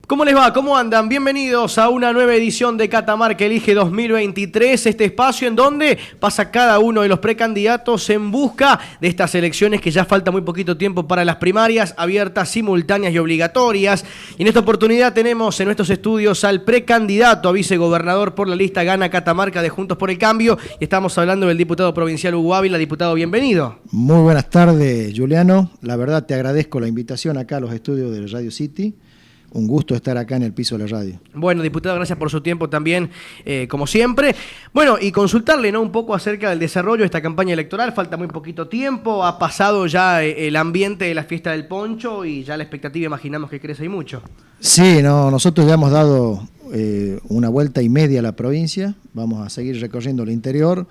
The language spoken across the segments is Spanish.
¿Cómo les va? ¿Cómo andan? Bienvenidos a una nueva edición de Catamarca Elige 2023, este espacio en donde pasa cada uno de los precandidatos en busca de estas elecciones que ya falta muy poquito tiempo para las primarias, abiertas, simultáneas y obligatorias. Y en esta oportunidad tenemos en nuestros estudios al precandidato a vicegobernador por la lista Gana Catamarca de Juntos por el Cambio, y estamos hablando del diputado provincial Hugo Ávila. Diputado, bienvenido. Muy buenas tardes, Juliano. La verdad te agradezco la invitación acá a los estudios de Radio City. Un gusto estar acá en el piso de la radio. Bueno, diputado, gracias por su tiempo también, como siempre. Bueno, y consultarle, ¿no?, un poco acerca del desarrollo de esta campaña electoral. Falta muy poquito tiempo, ha pasado ya el ambiente de la fiesta del poncho y ya la expectativa, imaginamos que crece y mucho. Sí, nosotros ya hemos dado una vuelta y media a la provincia. Vamos a seguir recorriendo el interior.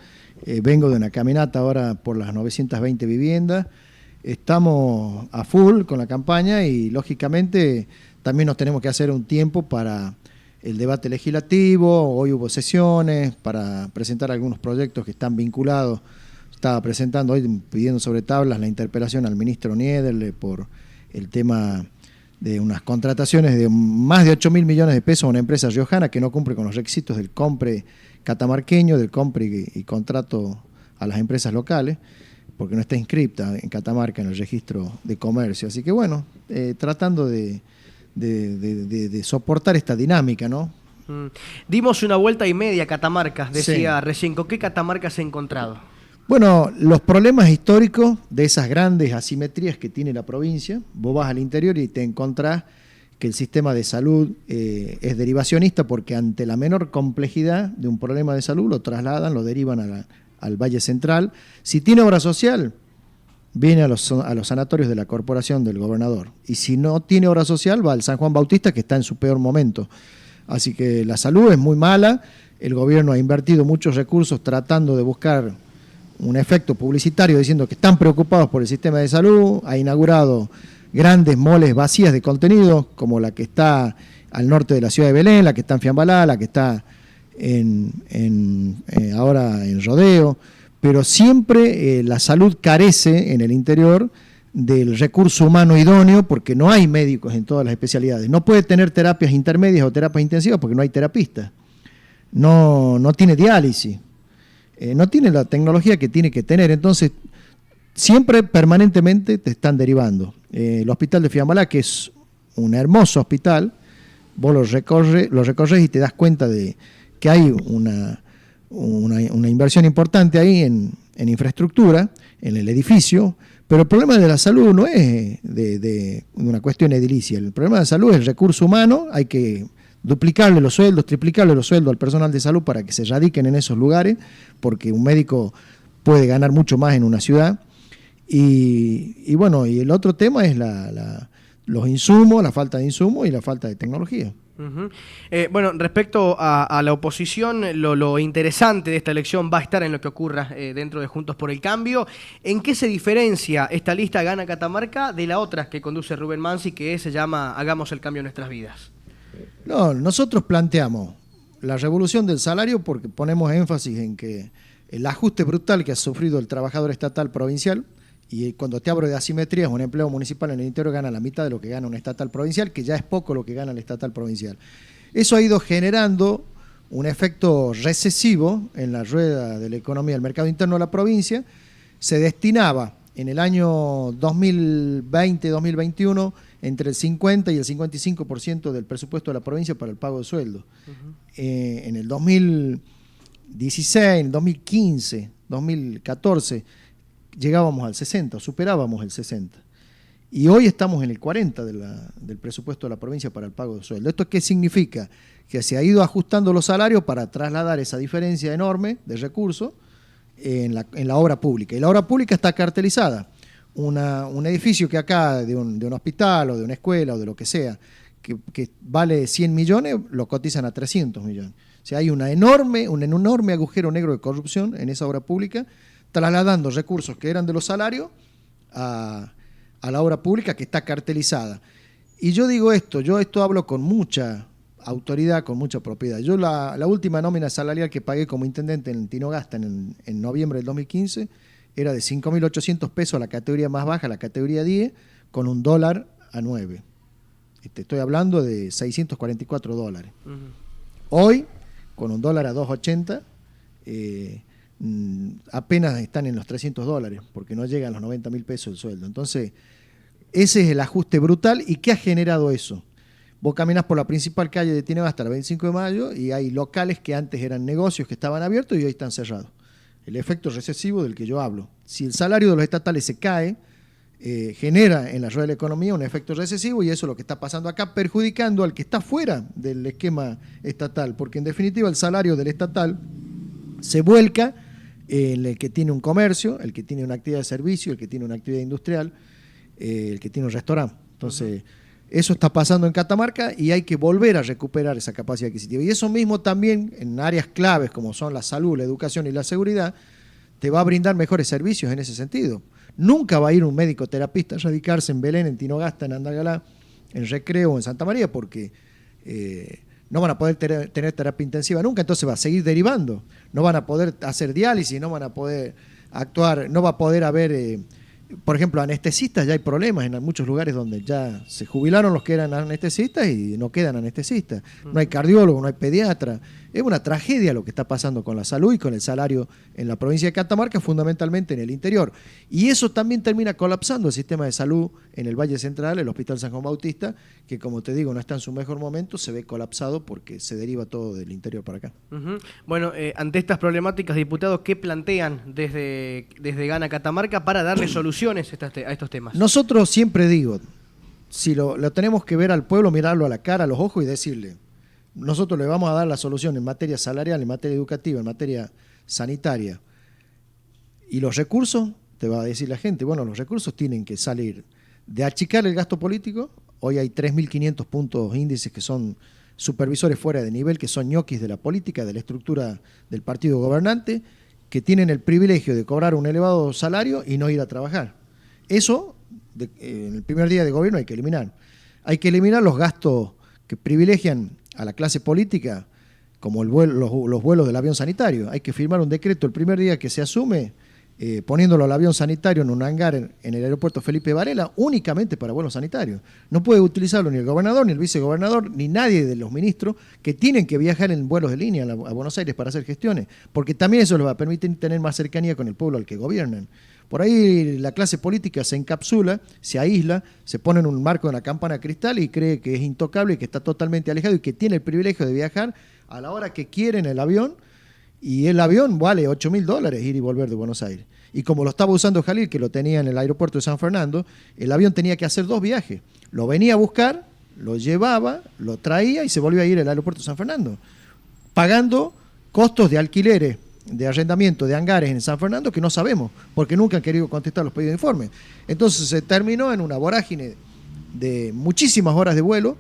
Vengo de una caminata ahora por las 920 viviendas. Estamos a full con la campaña y, lógicamente, también nos tenemos que hacer un tiempo para el debate legislativo. Hoy hubo sesiones para presentar algunos proyectos que están vinculados. Estaba presentando hoy, pidiendo sobre tablas, la interpelación al ministro Niederle por el tema de unas contrataciones de más de 8.000 millones de pesos a una empresa riojana que no cumple con los requisitos del compre catamarqueño, del compre y contrato a las empresas locales, porque no está inscripta en Catamarca en el registro de comercio. Así que bueno, tratando de soportar esta dinámica, ¿no? Dimos una vuelta y media a Catamarca, decía Sí. recién. ¿Con qué Catamarca se ha encontrado? Bueno, los problemas históricos de esas grandes asimetrías que tiene la provincia. Vos vas al interior y te encontrás que el sistema de salud es derivacionista, porque ante la menor complejidad de un problema de salud lo trasladan, lo derivan al Valle Central. Si tiene obra social, viene a los sanatorios de la corporación del gobernador. Y si no tiene obra social, va al San Juan Bautista, que está en su peor momento. Así que la salud es muy mala. El gobierno ha invertido muchos recursos tratando de buscar un efecto publicitario, diciendo que están preocupados por el sistema de salud. Ha inaugurado grandes moles vacías de contenido, como la que está al norte de la ciudad de Belén, la que está en Fiambalá, la que está ahora en Rodeo. Pero siempre la salud carece en el interior del recurso humano idóneo, porque no hay médicos en todas las especialidades. No puede tener terapias intermedias o terapias intensivas porque no hay terapistas. No tiene diálisis. No tiene la tecnología que tiene que tener. Entonces, siempre, permanentemente, te están derivando. El hospital de Fiambalá, que es un hermoso hospital, vos lo recorres y te das cuenta de que hay una inversión importante ahí en infraestructura, en el edificio, pero el problema de la salud no es de una cuestión edilicia. El problema de salud es el recurso humano. Hay que duplicarle los sueldos, triplicarle los sueldos al personal de salud para que se radiquen en esos lugares, porque un médico puede ganar mucho más en una ciudad. Y bueno, y el otro tema es los insumos, la falta de insumos y la falta de tecnología. Uh-huh. Bueno, respecto a la oposición, lo interesante de esta elección va a estar en lo que ocurra dentro de Juntos por el Cambio. ¿En qué se diferencia esta lista Gana Catamarca de la otra que conduce Rubén Mansi, que se llama Hagamos el Cambio en Nuestras Vidas? No, nosotros planteamos la revolución del salario porque ponemos énfasis en que el ajuste brutal que ha sufrido el trabajador estatal provincial, y cuando te hablo de asimetrías, un empleo municipal en el interior gana la mitad de lo que gana un estatal provincial, que ya es poco lo que gana el estatal provincial. Eso ha ido generando un efecto recesivo en la rueda de la economía del mercado interno de la provincia. Se destinaba en el año 2020-2021 entre el 50 y el 55% del presupuesto de la provincia para el pago de sueldos. Uh-huh. En el 2016, en el 2015, 2014, llegábamos al 60, superábamos el 60. Y hoy estamos en el 40 del presupuesto de la provincia para el pago de sueldo. ¿Esto qué significa? Que se ha ido ajustando los salarios para trasladar esa diferencia enorme de recursos en la obra pública. Y la obra pública está cartelizada. Un edificio que acá, de un hospital o de una escuela o de lo que sea, que vale 100 millones, lo cotizan a 300 millones. O sea, hay un enorme agujero negro de corrupción en esa obra pública, trasladando recursos que eran de los salarios a la obra pública que está cartelizada. Y yo digo yo hablo con mucha autoridad, con mucha propiedad. Yo la última nómina salarial que pagué como intendente en Tinogasta en noviembre del 2015 era de 5.800 pesos a la categoría más baja, la categoría 10, con $1 a 9. Te estoy hablando de $644. Ujú. Hoy, con un dólar a 2.80, apenas están en los $300, porque no llegan a los 90.000 pesos el sueldo. Entonces, ese es el ajuste brutal. ¿Y qué ha generado eso? Vos caminás por la principal calle de Tineo hasta el 25 de mayo y hay locales que antes eran negocios que estaban abiertos y hoy están cerrados. El efecto recesivo del que yo hablo. Si el salario de los estatales se cae, genera en la rueda de la economía un efecto recesivo, y eso es lo que está pasando acá, perjudicando al que está fuera del esquema estatal, porque en definitiva el salario del estatal se vuelca en el que tiene un comercio, el que tiene una actividad de servicio, el que tiene una actividad industrial, el que tiene un restaurante. Entonces, eso está pasando en Catamarca y hay que volver a recuperar esa capacidad adquisitiva. Y eso mismo también en áreas claves como son la salud, la educación y la seguridad, te va a brindar mejores servicios en ese sentido. Nunca va a ir un médico terapista a radicarse en Belén, en Tinogasta, en Andalgalá, en Recreo o en Santa María, porque no van a poder tener terapia intensiva nunca, entonces va a seguir derivando. No van a poder hacer diálisis, no van a poder actuar, no va a poder haber... por ejemplo, anestesistas, ya hay problemas en muchos lugares donde ya se jubilaron los que eran anestesistas y no quedan anestesistas. No hay cardiólogo, no hay pediatra. Es una tragedia lo que está pasando con la salud y con el salario en la provincia de Catamarca, fundamentalmente en el interior. Y eso también termina colapsando el sistema de salud en el Valle Central, el Hospital San Juan Bautista, que como te digo, no está en su mejor momento, se ve colapsado porque se deriva todo del interior para acá. Bueno, ante estas problemáticas, diputados, ¿qué plantean desde Gana Catamarca para darle soluciones a estos temas? Nosotros siempre digo, si lo tenemos que ver al pueblo, mirarlo a la cara, a los ojos y decirle, nosotros le vamos a dar la solución en materia salarial, en materia educativa, en materia sanitaria. Y los recursos, te va a decir la gente, bueno, los recursos tienen que salir de achicar el gasto político. Hoy hay 3.500 puntos índices que son supervisores fuera de nivel, que son ñoquis de la política, de la estructura del partido gobernante, que tienen el privilegio de cobrar un elevado salario y no ir a trabajar. Eso, en el primer día de gobierno hay que eliminar. Hay que eliminar los gastos que privilegian a la clase política, como los vuelos del avión sanitario. Hay que firmar un decreto el primer día que se asume, poniéndolo al avión sanitario en un hangar en el aeropuerto Felipe Varela, únicamente para vuelos sanitarios. No puede utilizarlo ni el gobernador, ni el vicegobernador, ni nadie de los ministros que tienen que viajar en vuelos de línea a Buenos Aires para hacer gestiones, porque también eso les va a permitir tener más cercanía con el pueblo al que gobiernan. Por ahí la clase política se encapsula, se aísla, se pone en un marco de una campana de cristal y cree que es intocable y que está totalmente alejado y que tiene el privilegio de viajar a la hora que quiere en el avión, y el avión vale $8.000 ir y volver de Buenos Aires. Y como lo estaba usando Jalil, que lo tenía en el aeropuerto de San Fernando, el avión tenía que hacer 2 viajes. Lo venía a buscar, lo llevaba, lo traía y se volvía a ir al aeropuerto de San Fernando, pagando costos de alquileres, de arrendamiento de hangares en San Fernando que no sabemos, porque nunca han querido contestar los pedidos de informe. Entonces se terminó en una vorágine de muchísimas horas de vuelo,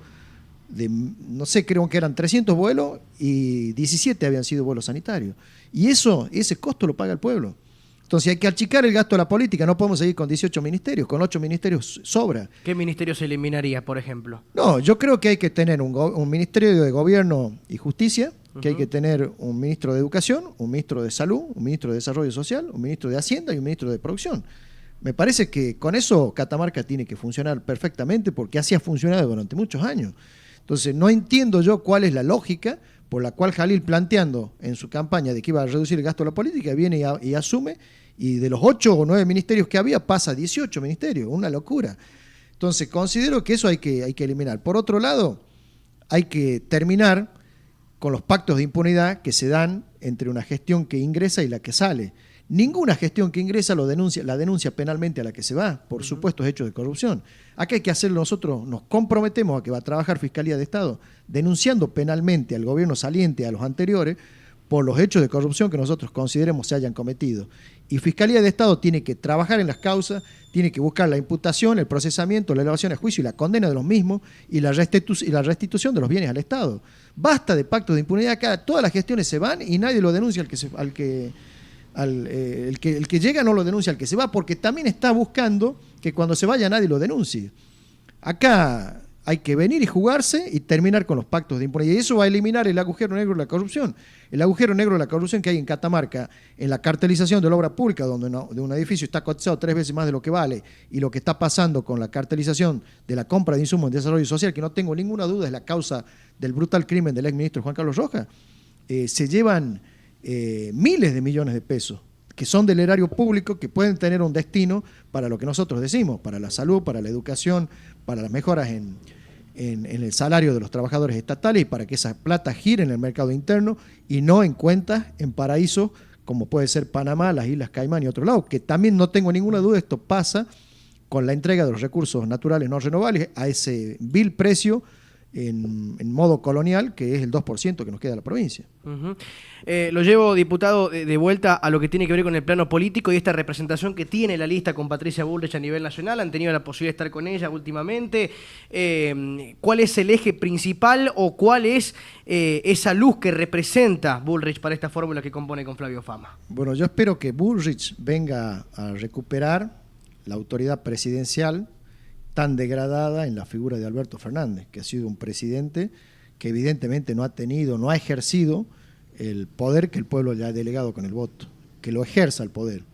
no sé, creo que eran 300 vuelos y 17 habían sido vuelos sanitarios. Y ese costo lo paga el pueblo. Entonces hay que achicar el gasto de la política, no podemos seguir con 18 ministerios, con 8 ministerios sobra. ¿Qué ministerio se eliminaría, por ejemplo? No, yo creo que hay que tener un Ministerio de Gobierno y Justicia, que hay que tener un ministro de Educación, un ministro de Salud, un ministro de Desarrollo Social, un ministro de Hacienda y un ministro de Producción. Me parece que con eso Catamarca tiene que funcionar perfectamente, porque así ha funcionado durante muchos años. Entonces no entiendo yo cuál es la lógica por la cual Jalil, planteando en su campaña de que iba a reducir el gasto de la política, viene y asume, y de los 8 o 9 ministerios que había pasa a 18 ministerios, una locura. Entonces considero que eso hay que eliminar. Por otro lado, hay que terminar con los pactos de impunidad que se dan entre una gestión que ingresa y la que sale. Ninguna gestión que ingresa la denuncia penalmente a la que se va por supuestos hechos de corrupción. Acá hay que hacerlo nosotros, nos comprometemos a que va a trabajar Fiscalía de Estado denunciando penalmente al gobierno saliente, a los anteriores, por los hechos de corrupción que nosotros consideremos se hayan cometido. Y Fiscalía de Estado tiene que trabajar en las causas, tiene que buscar la imputación, el procesamiento, la elevación a juicio y la condena de los mismos y la restitución de los bienes al Estado. Basta de pactos de impunidad acá, todas las gestiones se van y nadie lo denuncia el que llega no lo denuncia al que se va, porque también está buscando que cuando se vaya nadie lo denuncie. Acá Hay que venir y jugarse y terminar con los pactos de impunidad. Y eso va a eliminar el agujero negro de la corrupción. El agujero negro de la corrupción que hay en Catamarca, en la cartelización de la obra pública, donde de un edificio está cotizado 3 veces más de lo que vale, y lo que está pasando con la cartelización de la compra de insumos en desarrollo social, que no tengo ninguna duda es la causa del brutal crimen del exministro Juan Carlos Rojas, se llevan miles de millones de pesos que son del erario público, que pueden tener un destino para lo que nosotros decimos, para la salud, para la educación, para las mejoras en el salario de los trabajadores estatales y para que esa plata gire en el mercado interno y no en cuentas en paraísos como puede ser Panamá, las Islas Caimán y otros lados, que también no tengo ninguna duda, esto pasa con la entrega de los recursos naturales no renovables a ese vil precio en modo colonial, que es el 2% que nos queda a la provincia. Lo llevo, diputado, de vuelta a lo que tiene que ver con el plano político y esta representación que tiene la lista con Patricia Bullrich a nivel nacional. Han tenido la posibilidad de estar con ella últimamente. ¿Cuál es el eje principal o cuál es esa luz que representa Bullrich para esta fórmula que compone con Flavio Fama? Bueno, yo espero que Bullrich venga a recuperar la autoridad presidencial tan degradada en la figura de Alberto Fernández, que ha sido un presidente que evidentemente no ha ejercido el poder que el pueblo le ha delegado con el voto, que lo ejerza el poder,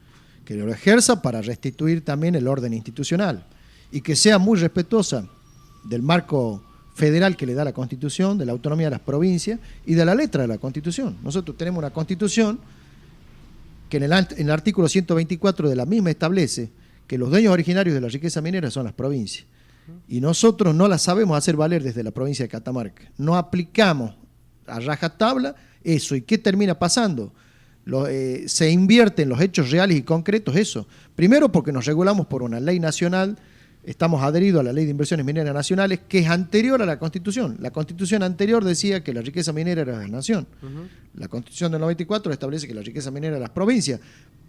que lo ejerza para restituir también el orden institucional y que sea muy respetuosa del marco federal que le da la Constitución, de la autonomía de las provincias y de la letra de la Constitución. Nosotros tenemos una Constitución que en el artículo 124 de la misma establece que los dueños originarios de la riqueza minera son las provincias. Y nosotros no la sabemos hacer valer desde la provincia de Catamarca. No aplicamos a rajatabla eso. ¿Y qué termina pasando? Se invierte en los hechos reales y concretos eso. Primero porque nos regulamos por una ley nacional, estamos adheridos a la Ley de Inversiones Mineras Nacionales, que es anterior a la Constitución. La Constitución anterior decía que la riqueza minera era de la nación. La Constitución del 94 establece que la riqueza minera era de las provincias.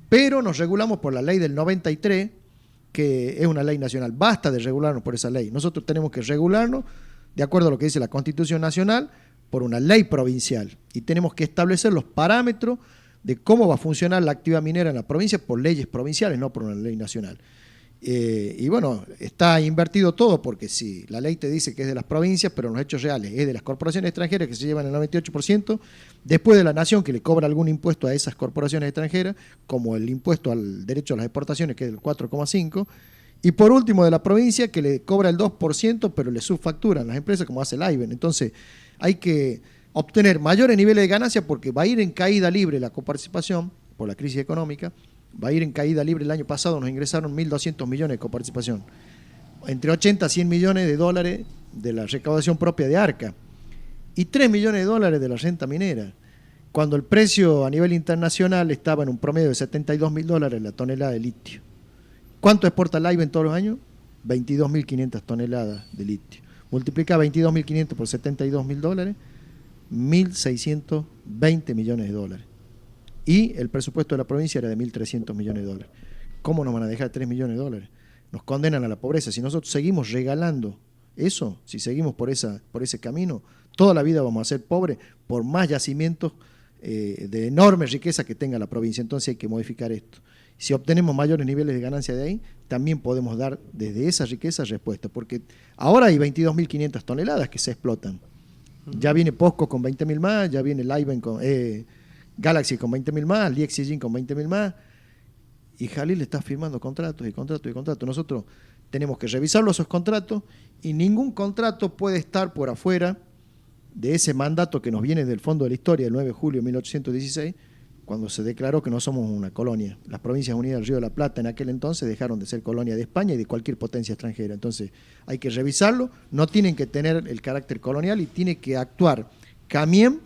Pero nos regulamos por la ley del 93, que es una ley nacional. Basta de regularnos por esa ley. Nosotros tenemos que regularnos de acuerdo a lo que dice la Constitución Nacional por una ley provincial y tenemos que establecer los parámetros de cómo va a funcionar la actividad minera en la provincia por leyes provinciales, no por una ley nacional. Y bueno, está invertido todo porque si la ley te dice que es de las provincias, pero en los hechos reales es de las corporaciones extranjeras que se llevan el 98%, después de la nación que le cobra algún impuesto a esas corporaciones extranjeras, como el impuesto al derecho a las exportaciones, que es del 4,5%, y por último de la provincia que le cobra el 2%, pero le subfacturan las empresas como hace el AIBEN. Entonces hay que obtener mayores niveles de ganancia porque va a ir en caída libre la coparticipación por la crisis económica. Va a ir en caída libre. El año pasado nos ingresaron 1.200 millones de coparticipación, entre 80 a 100 millones de dólares de la recaudación propia de Arca y 3 millones de dólares de la renta minera, cuando el precio a nivel internacional estaba en un promedio de 72.000 dólares la tonelada de litio. ¿Cuánto exporta el AIBEN todos los años? 22.500 toneladas de litio. Multiplica 22.500 por 72.000 dólares, 1.620 millones de dólares. Y el presupuesto de la provincia era de 1.300 millones de dólares. ¿Cómo nos van a dejar 3 millones de dólares? Nos condenan a la pobreza. Si nosotros seguimos regalando eso, si seguimos por ese camino, toda la vida vamos a ser pobres por más yacimientos de enorme riqueza que tenga la provincia. Entonces hay que modificar esto. Si obtenemos mayores niveles de ganancia de ahí, también podemos dar desde esa riqueza respuesta. Porque ahora hay 22.500 toneladas que se explotan. Ya viene POSCO con 20.000 más, ya viene el AIBEN con... Galaxy con 20.000 más, Liexigin con 20.000 más, y Jalil está firmando contratos y contratos y contratos. Nosotros tenemos que revisarlo esos contratos y ningún contrato puede estar por afuera de ese mandato que nos viene del Fondo de la Historia, el 9 de julio de 1816, cuando se declaró que no somos una colonia. Las Provincias Unidas del Río de la Plata en aquel entonces dejaron de ser colonia de España y de cualquier potencia extranjera. Entonces hay que revisarlo, no tienen que tener el carácter colonial y tiene que actuar Camiem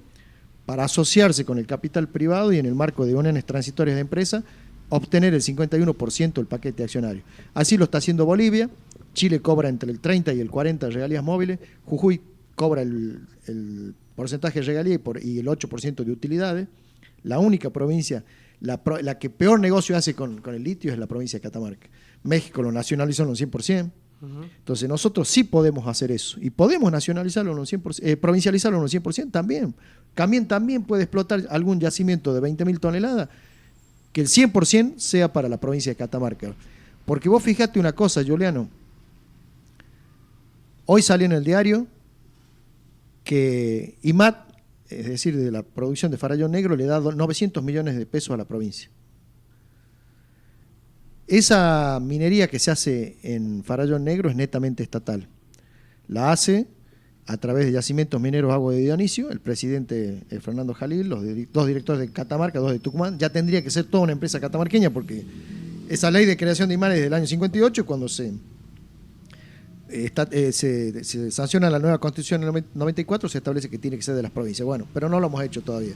para asociarse con el capital privado y en el marco de uniones transitorias de empresa, obtener el 51% del paquete accionario. Así lo está haciendo Bolivia, Chile cobra entre el 30 y el 40 de regalías móviles, Jujuy cobra el porcentaje de regalía y el 8% de utilidades. La única provincia, la que peor negocio hace con el litio es la provincia de Catamarca. México lo nacionalizó en un 100%. Entonces nosotros sí podemos hacer eso y podemos nacionalizarlo en un 100%, provincializarlo en un 100% también. También puede explotar algún yacimiento de 20.000 toneladas que el 100% sea para la provincia de Catamarca. Porque vos fijate una cosa, Juliano, Hoy salió en el diario que IMAT, es decir, de la producción de farallón negro, le da 900 millones de pesos a la provincia. Esa minería que se hace en farallón negro es netamente estatal. La hace a través de Yacimientos Mineros Agua de Dionisio, el presidente Fernando Jalil, los dos directores de Catamarca, dos de Tucumán. Ya tendría que ser toda una empresa catamarqueña porque esa ley de creación de IMAT es del año 58, cuando se sanciona la nueva Constitución en el 94, se establece que tiene que ser de las provincias. Bueno, pero no lo hemos hecho todavía.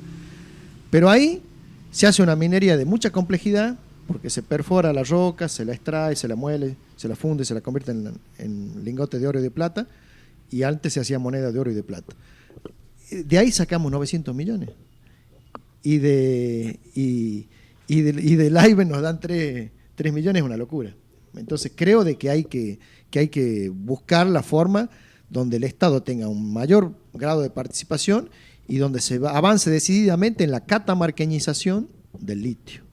Pero ahí se hace una minería de mucha complejidad, porque se perfora la roca, se la extrae, se la muele, se la funde, se la convierte en lingotes de oro y de plata, y antes se hacía moneda de oro y de plata. De ahí sacamos 900 millones. Y del AIBE nos dan 3 millones, es una locura. Entonces creo de que hay que buscar la forma donde el Estado tenga un mayor grado de participación y donde se avance decididamente en la catamarqueñización del litio.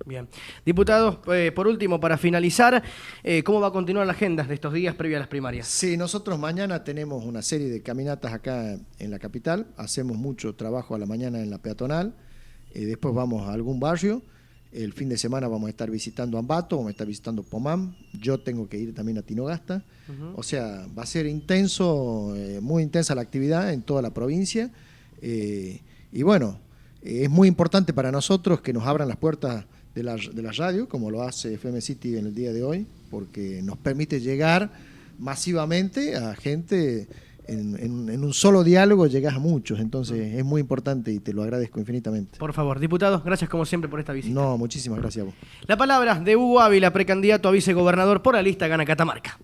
Bien. Diputados, por último, para finalizar, ¿cómo va a continuar la agenda de estos días previa a las primarias? Sí, nosotros mañana tenemos una serie de caminatas acá en la capital, hacemos mucho trabajo a la mañana en la peatonal, después vamos a algún barrio, el fin de semana vamos a estar visitando Ambato, vamos a estar visitando Pomán, yo tengo que ir también a Tinogasta, o sea, va a ser intenso, muy intensa la actividad en toda la provincia, y bueno, es muy importante para nosotros que nos abran las puertas de la radio, como lo hace FM City en el día de hoy, porque nos permite llegar masivamente a gente, en un solo diálogo llegas a muchos, entonces es muy importante y te lo agradezco infinitamente. Por favor, diputados, gracias como siempre por esta visita. No, muchísimas gracias a vos. La palabra de Hugo Ávila, precandidato a vicegobernador por la lista Gana Catamarca.